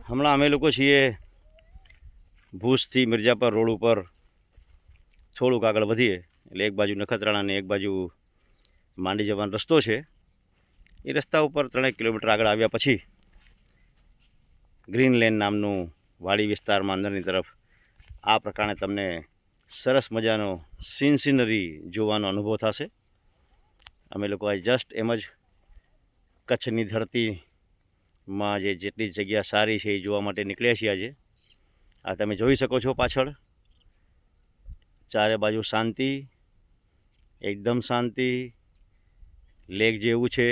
હમણાં અમે લોકો છીએ ભુજથી મિર્જાપર રોડ ઉપર થોડુંક આગળ વધીએ એટલે એક બાજુ નખત્રાણા અને એક બાજુ માંડી જવાનો રસ્તો છે. એ રસ્તા ઉપર 3 કિલોમીટર આગળ આવ્યા પછી ગ્રીન લેન નામનું વાડી વિસ્તારમાં અંદરની તરફ આ પ્રકારે તમને સરસ મજાનો સીનરી જોવાનો અનુભવ થશે. અમે લોકો આ જસ્ટ એમ જ કચ્છની ધરતીમાં જેટલી જગ્યા સારી છે એ જોવા માટે નીકળ્યા છીએ આજે. આ તમે જોઈ શકો છો પાછળ ચારે બાજુ શાંતિ, એકદમ શાંતિ, લેક જેવું છે.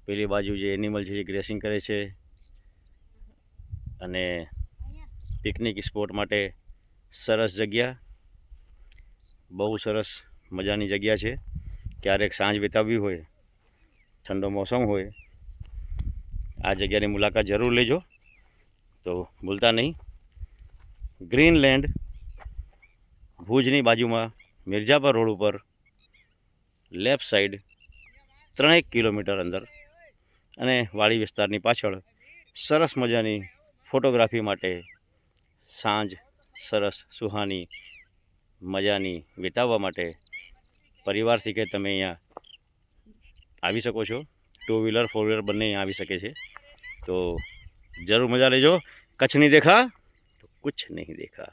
પેલી બાજુ જે એનિમલ છે એ ગ્રેસિંગ કરે છે અને પિકનિક સ્પોટ માટે સરસ જગ્યા, બહુ સરસ મજાની જગ્યા છે. ક્યારેક સાંજ વિતાવવી હોય, ઠંડો મોસમ હોય, આ જગ્યાની મુલાકાત જરૂર લેજો. તો ભૂલતા નહીં, ગ્રીનલેન્ડ ભુજની બાજુમાં મિર્જાપર રોડ ઉપર લેફ્ટ સાઈડ 3 કિલોમીટર અંદર અને વાડી વિસ્તારની પાછળ સરસ મજાની ફોટોગ્રાફી માટે સાંજ સરસ સુહાની મજાની વિતાવવા માટે પરિવારથી કે તમે અહીંયા આવી શકો છો. 2 વ્હીલર 4 વ્હીલર બંને અહીંયા આવી શકે છે. તો જરૂર મજા લેજો. કચ્છ નહીં દેખા તો કુછ નહીં દેખા.